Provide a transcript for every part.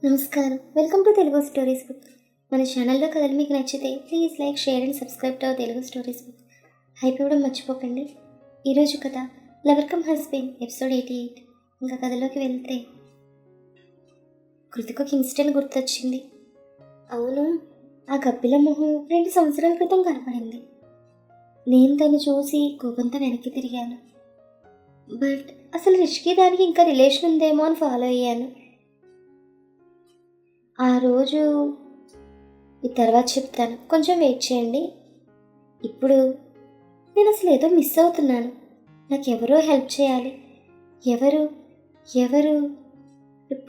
నమస్కారం, welcome to Telugu stories book. మన ఛానల్లో కథలు మీకు నచ్చితే please like, share and subscribe to our Telugu stories book. Hype ఇవ్వడం మర్చిపోకండి. ఈరోజు కథ లవర్ కమ్ హస్బెండ్ ఎపిసోడ్ 88. ఇంకా కథలోకి వెళ్తే కృతికు ఒక ఇన్సిడెంట్ గుర్తొచ్చింది. అవును, ఆ గబ్బిల మొహం 2 సంవత్సరాల క్రితం కనపడింది. నేను తను చూసి కోపంతో వెనక్కి తిరిగాను. బట్ అసలు రిషికి దానికి ఇంకా రిలేషన్ ఉందేమో అని ఫాలో అయ్యాను. ఆ రోజు ఈ తర్వాత చెప్తాను, కొంచెం వెయిట్ చేయండి. ఇప్పుడు నేను అసలు ఏదో మిస్ అవుతున్నాను. నాకు ఎవరో హెల్ప్ చేయాలి. ఎవరు ఎవరు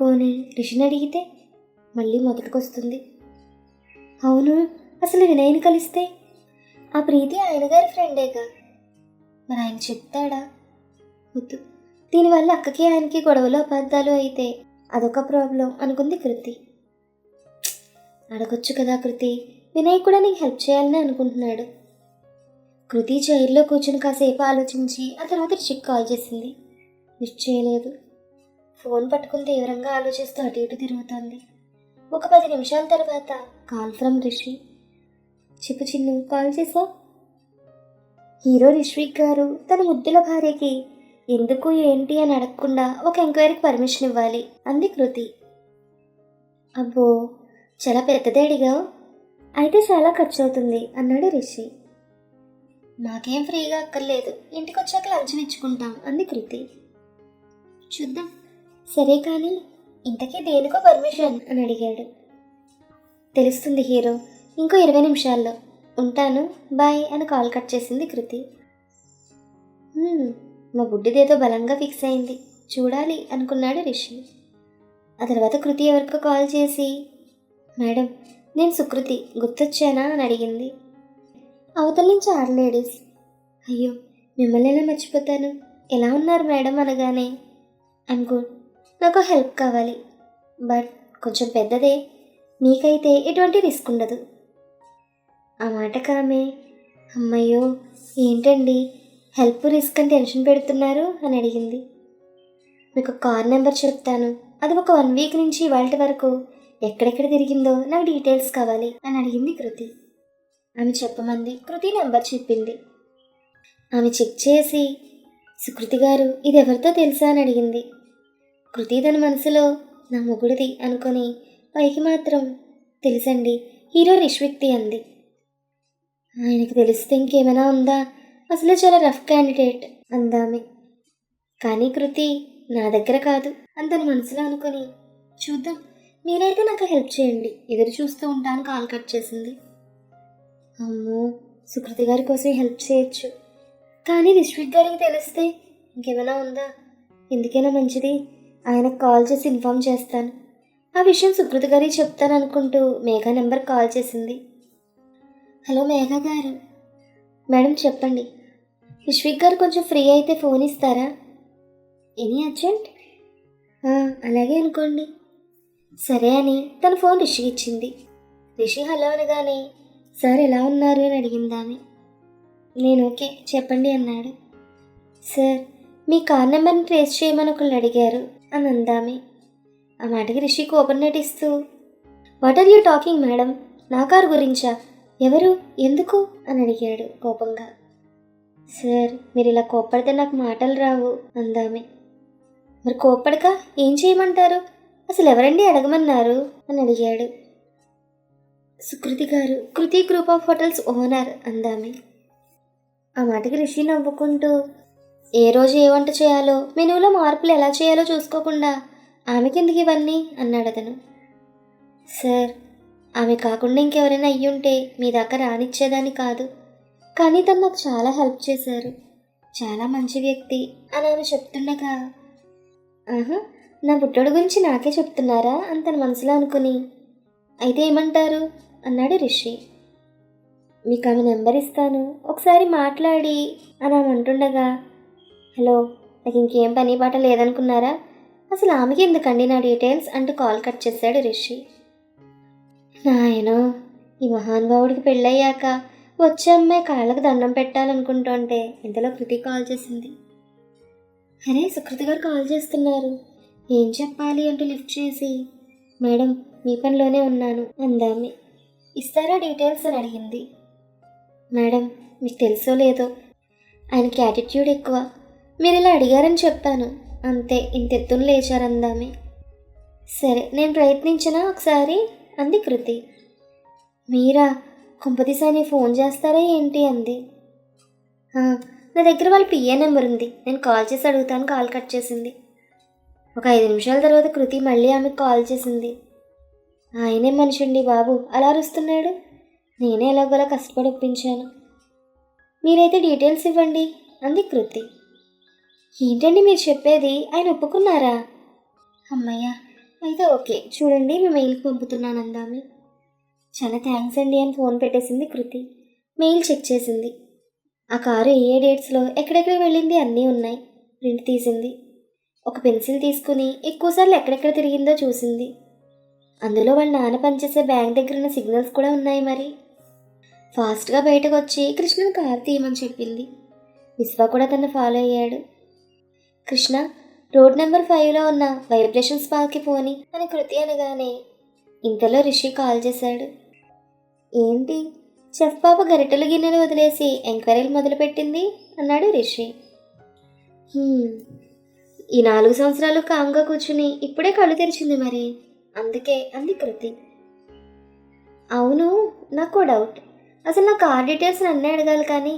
పోనీ రిషిని అడిగితే మళ్ళీ మొదటికొస్తుంది. అవును, అసలు వినయ్ని కలిస్తే ఆ ప్రీతి ఆయన గారి ఫ్రెండేగా, మరి ఆయన చెప్తాడా? వద్దు, దీనివల్ల అక్కకి ఆయనకి గొడవలు అబద్ధాలు అయితే అదొక ప్రాబ్లం అనుకుంది కృతి. అడగొచ్చు కదా కృతి, వినయ్ కూడా నీకు హెల్ప్ చేయాలని అనుకుంటున్నాడు. కృతి చైర్లో కూర్చుని కాసేపు ఆలోచించి ఆ తర్వాత రిషికి కాల్ చేసింది. లిఫ్ట్ చేయలేదు. ఫోన్ పట్టుకుని తీవ్రంగా ఆలోచిస్తూ అటు ఇటు తిరుగుతోంది. ఒక 10 నిమిషాల తర్వాత కాల్ ఫ్రమ్ రిషి. చెప్పు చిన్ను, కాల్ చేసా? హీరో రిష్విక్ గారు తన ముద్దుల భార్యకి ఎందుకు ఏంటి అని అడగకుండా ఒక ఎంక్వైరీకి పర్మిషన్ ఇవ్వాలి అంది కృతి. అబ్బో, చాలా పెద్దదే అడిగావు, అయితే చాలా ఖర్చు అవుతుంది అన్నాడు రిషి. మాకేం ఫ్రీగా అక్కర్లేదు, ఇంటికి వచ్చాక లంచ్ ఇచ్చుకుంటాం అంది కృతి. చూద్దాం, సరే కానీ ఇంతకీ దేనికో పర్మిషన్ అని అడిగాడు. తెలుస్తుంది హీరో, ఇంకో 20 నిమిషాల్లో. ఉంటాను, బాయ్ అని కాల్ కట్ చేసింది కృతి. మా బుడ్డిదేదో బలంగా ఫిక్స్ అయింది, చూడాలి అనుకున్నాడు రిషి. ఆ తర్వాత కృతి ఎవరికో కాల్ చేసి, మేడం నేను సుకృతి, గుర్తొచ్చానా అని అడిగింది. అవతల నుంచి 6 లేడీస్. అయ్యో, మిమ్మల్ని ఎలా మర్చిపోతాను, ఎలా ఉన్నారు మేడం అనగానే, ఐమ్ గుడ్, నాకు హెల్ప్ కావాలి, బట్ కొంచెం పెద్దదే, మీకైతే ఎటువంటి రిస్క్ ఉండదు. ఆ మాటకు ఆమె, అమ్మయ్యో ఏంటండి హెల్ప్ రిస్క్ అని టెన్షన్ పెడుతున్నారు అని అడిగింది. మీకు కార్ నెంబర్ చెప్తాను, అది ఒక 1 వీక్ నుంచి ఇవాళ వరకు ఎక్కడెక్కడ తిరిగిందో నాకు డీటెయిల్స్ కావాలి అని అడిగింది కృతి. ఆమె చెప్పమంది. కృతి నెంబర్ చెప్పింది. ఆమె చెక్ చేసి, సుకృతి గారు ఇది ఎవరితో తెలుసా అని అడిగింది. కృతి తన మనసులో నా మొగుడిది అనుకొని పైకి మాత్రం తెలుసండి, హీరో రిష్విక్ది అంది. ఆయనకు తెలిస్తే ఇంకేమైనా ఉందా, అసలు చాలా రఫ్ క్యాండిడేట్ అందామె. కానీ కృతి నా దగ్గర కాదు అని తన మనసులో అనుకొని, చూద్దాం, మీరైతే నాకు హెల్ప్ చేయండి, ఎదురు చూస్తూ ఉంటాను కాల్ కట్ చేసింది. అమ్మో, సుకృతి గారి కోసం హెల్ప్ చేయొచ్చు, కానీ రిష్విక్ గారికి తెలిస్తే ఇంకేమైనా ఉందా, ఎందుకైనా మంచిది ఆయనకు కాల్ చేసి ఇన్ఫామ్ చేస్తాను. ఆ విషయం సుకృతి గారికి చెప్తాను అనుకుంటూ మేఘా నెంబర్ కాల్ చేసింది. హలో మేఘా గారు. మేడం చెప్పండి. రిష్విక్ గారు కొంచెం ఫ్రీ అయితే ఫోన్ ఇస్తారా? Any urgent? అలాగే అనుకోండి. సరే అని తన ఫోన్ రిషికి ఇచ్చింది. రిషి హలో అనగానే, సార్ ఎలా ఉన్నారు అని అడిగిందామె. నేను ఓకే, చెప్పండి అన్నాడు. సార్ మీ కార్ నెంబర్ని ట్రేస్ చేయమని ఒకళ్ళు అడిగారు అని అందామె. ఆ మాటకి రిషి కోపం నటిస్తూ, what are you talking madam, నా కారు గురించా, ఎవరు, ఎందుకు అని అడిగాడు కోపంగా. సార్ మీరు ఇలా కోప్పడితే నాకు మాటలు రావు అందామె. మరి కోప్పడక ఏం చేయమంటారు, అసలు ఎవరండి అడగమన్నారు అని అడిగాడు. సుకృతి గారు, కృతి గ్రూప్ ఆఫ్ హోటల్స్ ఓనర్ అందామె. ఆ మాటకి రిషి నవ్వుకుంటూ, ఏ రోజు ఏ వంట చేయాలో, మెనూలో మార్పులు ఎలా చేయాలో చూసుకోకుండా ఆమెకి ఎందుకు ఇవన్నీ అన్నాడు అతను. సార్ ఆమె కాకుండా ఇంకెవరైనా అయ్యుంటే మీ దాకా రానిచ్చేదాన్ని కాదు, కానీ తను నాకు చాలా హెల్ప్ చేశారు, చాలా మంచి వ్యక్తి అని ఆమె చెప్తుండగా, నా బుట్టోడు గురించి నాకే చెప్తున్నారా అని తన మనసులో అనుకుని, అయితే ఏమంటారు అన్నాడు రిషి. మీకు ఆమె నెంబర్ ఇస్తాను, ఒకసారి మాట్లాడి అని ఆమె అంటుండగా, హలో నాకు ఇంకేం పని పాట లేదనుకున్నారా, అసలు ఆమెకి ఎందుకండి నా డీటెయిల్స్ అంటూ కాల్ కట్ చేశాడు రిషి. నాయనో, ఈ మహానుభావుడికి పెళ్ళయ్యాక వచ్చే అమ్మాయి కాళ్ళకు దండం పెట్టాలనుకుంటుంటే ఇంతలో కృతి కాల్ చేసింది. అరే సుకృతి గారు కాల్ చేస్తున్నారు, ఏం చెప్పాలి అంటూ లిఫ్ట్ చేసి, మేడం మీ పనిలోనే ఉన్నాను అందామె. ఇస్తారా డీటెయిల్స్ అని అడిగింది. మేడం మీకు తెలుసో లేదో ఆయనకి యాటిట్యూడ్ ఎక్కువ. మీరు ఇలా అడిగారని చెప్పాను అంతే, ఇంతెత్తున లేచారందామె. సరే నేను ప్రయత్నించినా ఒకసారి అంది కృతి. మీరా? కొంపతీసారి ఫోన్ చేస్తారా ఏంటి అంది. నా దగ్గర వాళ్ళ పిఏ నెంబర్ ఉంది, నేను కాల్ చేసి అడుగుతాను. కాల్ కట్ చేసింది. ఒక 5 నిమిషాల తర్వాత కృతి మళ్ళీ ఆమెకు కాల్ చేసింది. ఆయనే మనిషండి బాబు, అలా అరుస్తున్నాడు. నేనే ఎలాగోలా కష్టపడి ఒప్పించాను. మీరైతే డీటెయిల్స్ ఇవ్వండి అంది కృతి. ఏంటండి మీరు చెప్పేది? ఆయన ఒప్పుకున్నారా? అమ్మయ్య, అయితే ఓకే, చూడండి మీ మెయిల్కి పంపుతున్నాను అందామె. చాలా థ్యాంక్స్ అండి అని ఫోన్ పెట్టేసింది కృతి. మెయిల్ చెక్ చేసింది. ఆ కారు ఏ డేట్స్లో ఎక్కడెక్కడ వెళ్ళింది అన్నీ ఉన్నాయి. ప్రింట్ తీసింది. ఒక పెన్సిల్ తీసుకుని ఎక్కువసార్లు ఎక్కడెక్కడ తిరిగిందో చూసింది. అందులో వాళ్ళ నాన్న పనిచేసే బ్యాంక్ దగ్గర ఉన్న సిగ్నల్స్ కూడా ఉన్నాయి. మరి ఫాస్ట్గా బయటకు వచ్చి కృష్ణను కారు తీయమని చెప్పింది. విశ్వ కూడా తను ఫాలో అయ్యాడు. కృష్ణ, రోడ్ నెంబర్ 5లో ఉన్న వైబ్రేషన్ స్పాకి పోని అని కృతి అనగానే ఇంతలో రిషి కాల్ చేశాడు. ఏంటి చెఫ్ పాప గరిటెలు గిన్నెలు వదిలేసి ఎంక్వైరీలు మొదలుపెట్టింది అన్నాడు రిషి. ఈ 4 సంవత్సరాలు కామ్గా కూర్చుని ఇప్పుడే కళ్ళు తెరిచింది మరి, అందుకే అంది కృతి. అవును, నాకు డౌట్. అసలు నా కార్ డీటెయిల్స్ నన్నే అడగాలి కానీ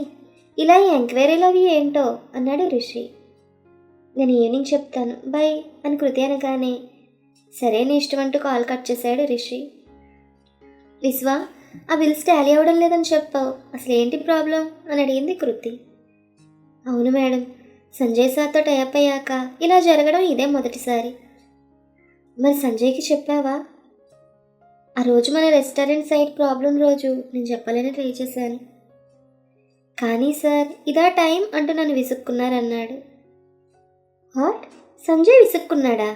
ఇలా ఈ ఎంక్వైరీలు అవి ఏంటో అన్నాడు రిషి. నేను ఈవినింగ్ చెప్తాను, బై అని కృతి అనగానే సరే నీ ఇష్టం అంటూ కాల్ కట్ చేశాడు రిషి. విశ్వ, ఆ బిల్స్ టాలీ అవ్వడం లేదని చెప్పావు, అసలు ఏంటి ప్రాబ్లం అని అడిగింది కృతి. అవును మేడం, సంజయ్ సార్తో టైప్ అయ్యాక ఇలా జరగడం ఇదే మొదటిసారి. మరి సంజయ్కి చెప్పావా? ఆ రోజు మన రెస్టారెంట్ సైడ్ ప్రాబ్లం రోజు నేను చెప్పాలని ట్రై చేశాను, కానీ సార్ ఇదా టైం అంటూ నన్ను విసుక్కున్నారన్నాడు. వాట్? సంజయ్ విసుక్కున్నాడా?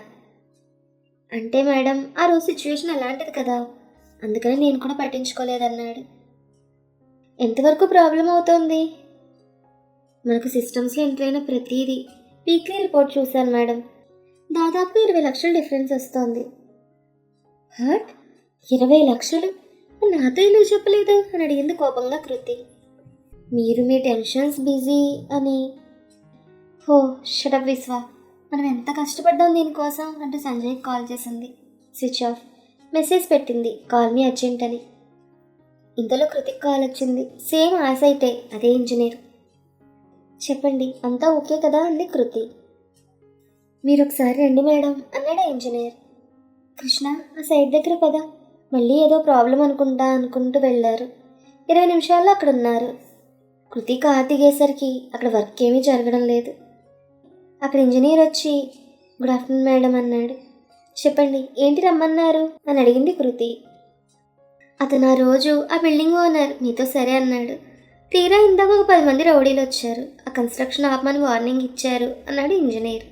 అంటే మేడం ఆ రోజు సిచ్యువేషన్ అలాంటిది కదా, అందుకని నేను కూడా పట్టించుకోలేదన్నాడు. ఎంతవరకు ప్రాబ్లం అవుతోంది? మనకు సిస్టమ్స్లో ఎంటర్ అయిన ప్రతిదీ వీక్లీ రిపోర్ట్ చూశాను మేడం, దాదాపు 20 లక్షల డిఫరెన్స్ వస్తోంది. హాట్? 20 లక్షలు? నాతో ఎందుకు చెప్పలేదు అని అడిగింది కోపంగా కృతి. మీరు మీ టెన్షన్స్ బిజీ అని. హో షటప్ విశ్వ, మనం ఎంత కష్టపడ్డాం దీనికోసం అంటూ సంజయ్కి కాల్ చేసింది. Switch off. మెసేజ్ పెట్టింది, కాల్ మీ అర్జెంట్ అని. ఇంతలో కృతిక్ కాల్ వచ్చింది. సేమ్ ఆ సైటే, అదే ఇంజనీర్. చెప్పండి అంతా ఓకే కదా అంది కృతి. మీరు ఒకసారి రండి మేడం అన్నాడు ఇంజనీర్. కృష్ణ ఆ సైట్ దగ్గర పద, మళ్ళీ ఏదో ప్రాబ్లం అనుకుంటూ వెళ్ళారు. 20 నిమిషాల్లో అక్కడ ఉన్నారు. కృతి కార్ దిగేసరికి అక్కడ వర్క్ ఏమీ జరగడం లేదు. అక్కడ ఇంజనీర్ వచ్చి గుడ్ ఆఫ్టర్నూన్ మేడం అన్నాడు. చెప్పండి ఏంటి రమ్మన్నారు అని అడిగింది కృతి. అతను ఆ రోజు ఆ బిల్డింగ్ ఓనర్ మీతో సరే అన్నాడు. తీరా ఇందాక ఒక 10 మంది రౌడీలు వచ్చారు, ఆ కన్స్ట్రక్షన్ ఆపమని వార్నింగ్ ఇచ్చారు అన్నాడు ఇంజనీర్.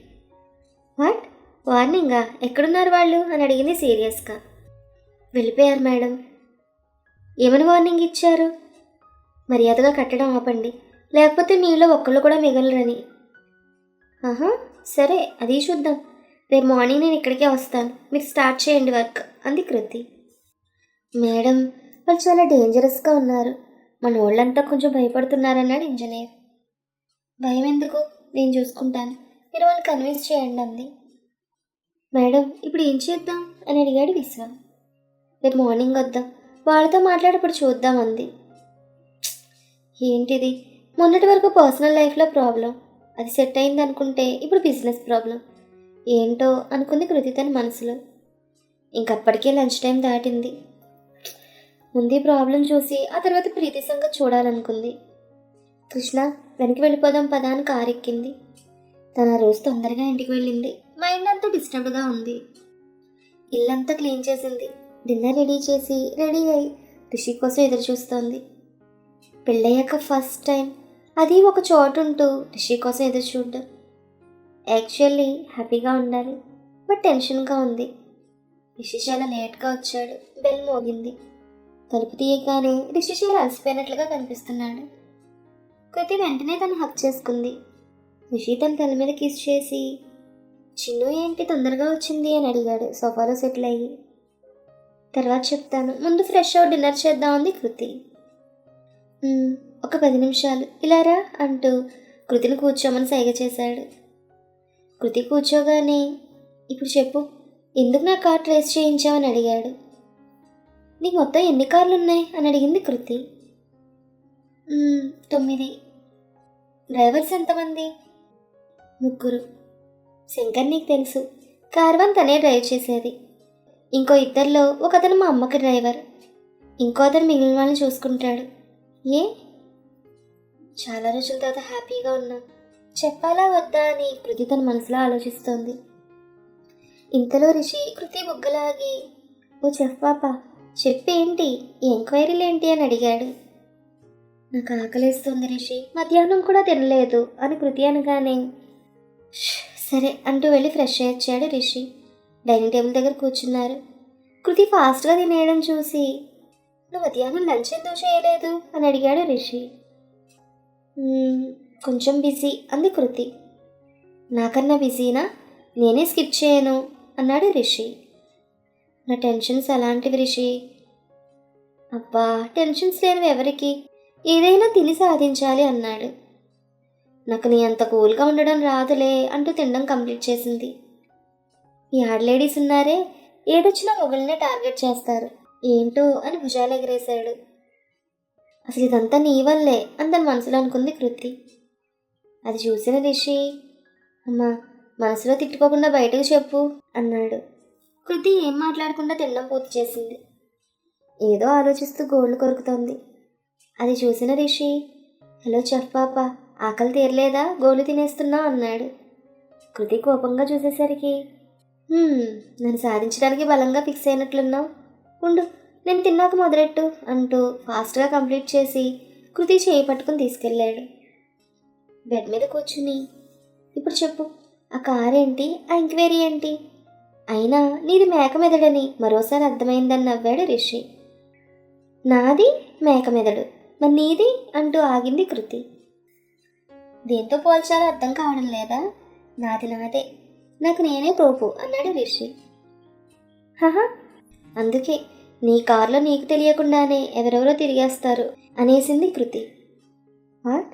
వాట్? వార్నింగా? ఎక్కడున్నారు వాళ్ళు అని అడిగింది సీరియస్గా. వెళ్ళిపోయారు మేడం. ఏమని వార్నింగ్ ఇచ్చారు? మర్యాదగా కట్టడం ఆపండి, లేకపోతే మీలో ఒక్కళ్ళు కూడా మిగలరని. ఆహా సరే, అది చూద్దాం. రేపు మార్నింగ్ నేను ఇక్కడికే వస్తాను, మీరు స్టార్ట్ చేయండి వర్క్ అంది కృతి. మేడం వాళ్ళు చాలా డేంజరస్గా ఉన్నారు, మన వాళ్ళంతా కొంచెం భయపడుతున్నారన్నాడు ఇంజనీర్. భయం ఎందుకు, నేను చూసుకుంటాను, మీరు వాళ్ళని కన్విన్స్ చేయండి అంది. మేడం ఇప్పుడు ఏం చేద్దాం అని అడిగాడు విశ్వ. రేపు మార్నింగ్ వద్దాం, వాళ్ళతో మాట్లాడప్పుడు చూద్దాం అంది. ఏంటిది, మొన్నటి వరకు పర్సనల్ లైఫ్లో ప్రాబ్లం, అది సెట్ అయింది అనుకుంటే ఇప్పుడు బిజినెస్ ప్రాబ్లం ఏంటో అనుకుంది కృతి తన మనసులో. ఇంకప్పటికే లంచ్ టైం దాటింది. ముందు ప్రాబ్లం చూసి ఆ తర్వాత ప్రీతి సంగతి చూడాలనుకుంది. కృష్ణ వెనక్కి వెళ్ళిపోదాం పదా అని కారు ఎక్కింది. తన రోజు తొందరగా ఇంటికి వెళ్ళింది. మైండ్ అంతా డిస్టర్బ్గా ఉంది. ఇల్లంతా క్లీన్ చేసింది. డిన్నర్ రెడీ చేసి రెడీ అయి రిషి కోసం ఎదురు చూస్తోంది. పెళ్ళయ్యాక ఫస్ట్ టైం, అది ఒక చోటు ఉంటూ రిషి కోసం ఎదురు చూడడం. యాక్చువల్లీ హ్యాపీగా ఉండాలి, బట్ టెన్షన్గా ఉంది. రిషి చాలా లేట్గా వచ్చాడు. బెల్ మోగింది. తలుపు తీయగానే రిషి చాలా అలసిపోయినట్లుగా కనిపిస్తున్నాడు. కృతి వెంటనే తను హక్ చేసుకుంది. రిషి తన తల మీద కిస్ చేసి చిన్ను ఏంటి తొందరగా వచ్చింది అని అడిగాడు సోఫాలో సెటిల్ అయ్యి. తర్వాత చెప్తాను, ముందు ఫ్రెష్ అవ్వ డిన్నర్ చేద్దాం అంది కృతి. ఒక 10 నిమిషాలు ఇలారా అంటూ కృతిని కూర్చోమని సైగ చేశాడు. కృతి కూర్చోగానే, ఇప్పుడు చెప్పు, ఎందుకు నా కార్ ట్రేస్ చేయించావని అడిగాడు. నీకు మొత్తం ఎన్ని కార్లు ఉన్నాయి అని అడిగింది కృతి. 9. డ్రైవర్స్ ఎంతమంది? 3. శంకర్ నీకు తెలుసు, కార్వాన్ తనే డ్రైవ్ చేసేది. ఇంకో 2లో ఒకతను మా అమ్మకి డ్రైవర్, ఇంకో అతను మిగిలిన వాళ్ళని చూసుకుంటాడు. ఏ? చాలా రోజుల తర్వాత హ్యాపీగా ఉన్నా, చెప్పాలా వద్దా అని కృతి తన మనసులో ఆలోచిస్తోంది. ఇంతలో రిషి కృతి బుగ్గలాగి, ఓ చెఫ్ పాప చెప్పేంటి, ఈ ఎంక్వైరీలు ఏంటి అని అడిగాడు. నాకు ఆకలేస్తుంది రిషి, మధ్యాహ్నం కూడా తినలేదు అని కృతి అనగానే, సరే అంటూ వెళ్ళి ఫ్రెష్ అయ్యొచ్చాడు రిషి. డైనింగ్ టేబుల్ దగ్గర కూర్చున్నారు. కృతి ఫాస్ట్గా తినేయడం చూసి, నువ్వు మధ్యాహ్నం లంచ్ ఎందుకు చేయలేదు అని అడిగాడు రిషి. కొంచెం బిజీ అంది కృతి. నాకన్నా బిజీనా? నేనే స్కిప్ చేయను అన్నాడు రిషి. నా టెన్షన్స్ అలాంటివి రిషి. అబ్బా, టెన్షన్స్ లేనివి ఎవరికి, ఏదైనా తిని సాధించాలి అన్నాడు. నాకు నీ అంత కూల్గా ఉండడం రాదులే అంటూ తినడం కంప్లీట్ చేసింది. ఈ ఆడ లేడీస్ ఉన్నారే, ఏడొచ్చినా మొగుల్నే టార్గెట్ చేస్తారు, ఏంటో అని భుజాలు ఎగరేశాడు. అసలు ఇదంతా నీ వల్లే అని తన మనసులో అనుకుంది కృతి. అది చూసిన రిషి, అమ్మా మనసులో తిట్టుకోకుండా బయటకు చెప్పు అన్నాడు. కృతి ఏం మాట్లాడకుండా తినడం పూర్తి చేసింది. ఏదో ఆలోచిస్తూ గోళ్ళు కొరుకుతోంది. అది చూసిన రిషి, హలో చెఫ్ పాప, ఆకలి తీరలేదా, గోళ్ళు తినేస్తున్నా అన్నాడు. కృతి కోపంగా చూసేసరికి, నన్ను సాధించడానికి బలంగా ఫిక్స్ అయినట్లున్నావు, ఉండు నేను తిన్నాక మొదలెట్టు అంటూ ఫాస్ట్గా కంప్లీట్ చేసి కృతి చేయి పట్టుకుని తీసుకెళ్ళాడు. బెడ్ మీద కూర్చుని, ఇప్పుడు చెప్పు, ఆ కార్ ఏంటి, ఆ ఎంక్వైరీ ఏంటి? అయినా నీది మేక మెదడని మరోసారి అర్థమైందని నవ్వాడు రిషి. నాది మేక మెదడు, మరి నీది అంటూ ఆగింది కృతి. దేంతో పోల్చాలో అర్థం కావడం లేదా? నాది నాదే, నాకు నేనే తోపు అన్నాడు రిషి. హహా, అందుకే నీ కారులో నీకు తెలియకుండానే ఎవరెవరో తిరిగేస్తారు అనేసింది కృతి. వాట్,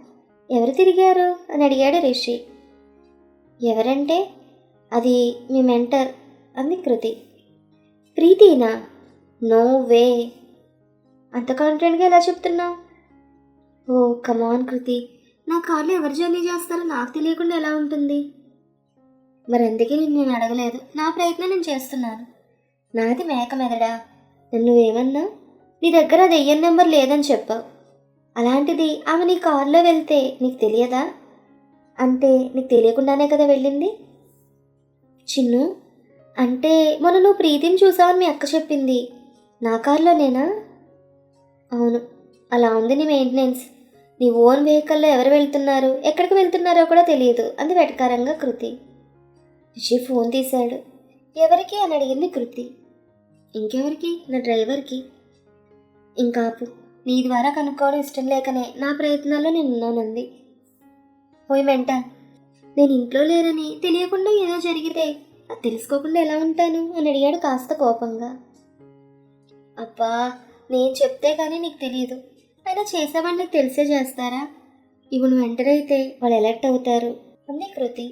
ఎవరు తిరిగారు అని అడిగాడు రిషి. ఎవరంటే అది మీ మెంటర్ అంది కృతి. ప్రీతినా? నో వే, అంత కాన్ఫిడెంట్గా ఎలా చెప్తున్నావు? ఓ కమాన్ కృతి, నా కార్లో ఎవరు జర్నీ చేస్తారో నాకు తెలియకుండా ఎలా ఉంటుంది? మరి అందుకే నేను అడగలేదు, నా ప్రయత్నం నేను చేస్తున్నాను. నాది మేక మెదడా? నువ్వేమన్నా, నీ దగ్గర దెయ్యం నెంబర్ లేదని చెప్పావు, అలాంటిది ఆమె నీ కారులో వెళ్తే నీకు తెలియదా? అంటే నీకు తెలియకుండానే కదా వెళ్ళింది. చిన్ను, అంటే మొన్న నువ్వు ప్రీతిని చూసావని మీ అక్క చెప్పింది, నా కారులోనేనా? అవును, అలా ఉంది నీ మెయింటెనెన్స్. నీ ఓన్ వెహికల్లో ఎవరు వెళ్తున్నారు, ఎక్కడికి వెళ్తున్నారో కూడా తెలియదు అంది వెటకారంగా కృతి. రిషి ఫోన్ తీశాడు. ఎవరికి అని అడిగింది కృతి. ఇంకెవరికి, నా డ్రైవర్కి. ఇంకాపు, నీ ద్వారా కనుక్కోవడం ఇష్టం లేకనే నా ప్రయత్నాల్లో నేను ఉన్నానంది. పోయి వెంట, నేను ఇంట్లో లేనని తెలియకుండా ఏదో జరిగితే అది తెలుసుకోకుండా ఎలా ఉంటాను అని అడిగాడు కాస్త కోపంగా. అబ్బా, నేను చెప్తే కానీ నీకు తెలియదు, అయినా చేసేవాడిని నీకు తెలిసే చేస్తారా? ఇప్పుడు నువ్వు ఎంటర్ అయితే వాళ్ళు ఎలర్ట్ అవుతారు అంది కృతి.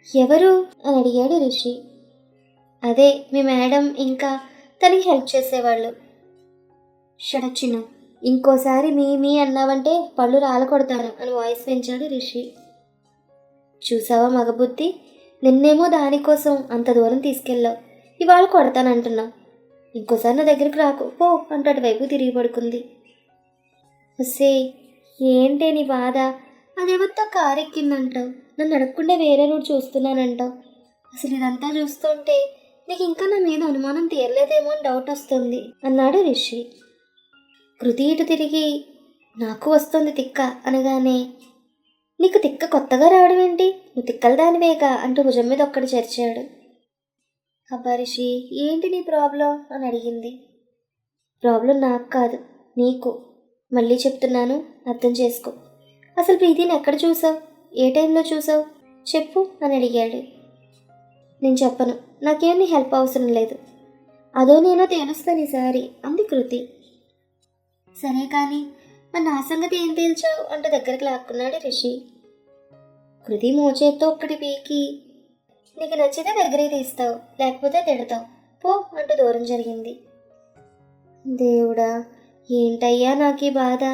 ఎవరు అని అడిగాడు రిషి. అదే మీ మేడం, ఇంకా తనకి హెల్ప్ చేసేవాళ్ళు. షడచ్చిను, ఇంకోసారి మీ అన్నావంటే పళ్ళు రాలకొడతాను అని వాయిస్ పెంచాడు రిషి. చూసావా మగబుద్ధి, నిన్నేమో దానికోసం అంత దూరం తీసుకెళ్ళావు, ఇవాళ కొడతానంటున్నావు. ఇంకోసారి నా దగ్గరికి రాకు పో అంటూ అటువైపు తిరిగి పడుకుంది. వస్తే ఏంటే నీ బాధ, అదేవత్తో కారు ఎక్కిందంటావు, నన్ను అడగకుండా వేరే రూట్ చూస్తున్నానంటావు. అసలు ఇదంతా చూస్తుంటే నీకు ఇంకా నా మీద అనుమానం తీరలేదేమో అని డౌట్ వస్తుంది అన్నాడు రిషి. కృతి ఇటు తిరిగి, నాకు వస్తుంది తిక్క అనగానే, నీకు తిక్క కొత్తగా రావడం ఏంటి, నువ్వు తిక్కల దానివేగా అంటూ భుజం మీద ఒక్కడు చేర్చాడు. అబ్బా రిషి, ఏంటి నీ ప్రాబ్లం అని అడిగింది. ప్రాబ్లం నాకు కాదు, నీకు. మళ్ళీ చెప్తున్నాను, అర్థం చేసుకో. అసలు ప్రీతిని ఎక్కడ చూసావు, ఏ టైంలో చూసావు చెప్పు అని అడిగాడు. నేను చెప్పను, నాకేమీ హెల్ప్ అవసరం లేదు. అదో నేనో తేలుస్తాను ఈసారి అంది కృతి. సరే కానీ మరి నా సంగతి ఏం తేల్చావు అంటూ దగ్గరికి లాక్కున్నాడు రిషి. కృతి మోచేత్తో ఒక్కటి పీకి, నీకు నచ్చితే దగ్గరికి తీస్తావు, లేకపోతే తిడతావు, పో అంటూ దూరం జరిగింది. దేవుడా, ఏంటయ్యా నాకు ఈ బాధ,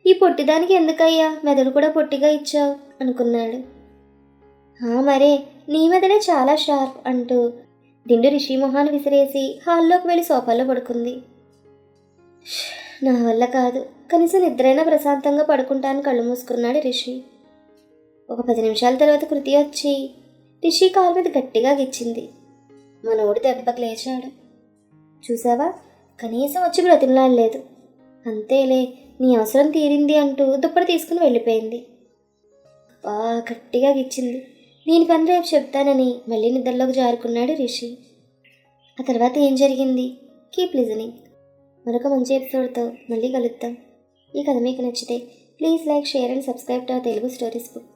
ఈ పొట్టిదానికి ఎందుకయ్యా మెదడు కూడా పొట్టిగా ఇచ్చావు అనుకున్నాడు. మరే నీ మెదడే చాలా షార్ప్ అంటూ దిండు రిషి మొహాన్ని విసిరేసి హాల్లోకి వెళ్ళి సోఫాలో పడుకుంది. నా వల్ల కాదు, కనీసం నిద్రైనా ప్రశాంతంగా పడుకుంటాను కళ్ళు మూసుకున్నాడు రిషి. ఒక 10 నిమిషాల తర్వాత కృతి వచ్చి రిషి కాలు మీద గట్టిగా గిచ్చింది. మనోడు దెబ్బకి లేచాడు. చూసావా, కనీసం వచ్చి బ్రతిమలాడలేదు. అంతేలే, నీ అవసరం తీరింది అంటూ దుప్పటి తీసుకుని వెళ్ళిపోయింది. గట్టిగా గిచ్చింది. నేను పని రేపు చెప్తానని మళ్ళీ నిద్రలోకి జారుకున్నాడు రిషి. ఆ తర్వాత ఏం జరిగింది? Keep listening. మరొక మంచి ఎపిసోడ్తో మళ్ళీ కలుద్దాం. ఈ కథ మీకు నచ్చితే please like, share and subscribe to our Telugu stories book.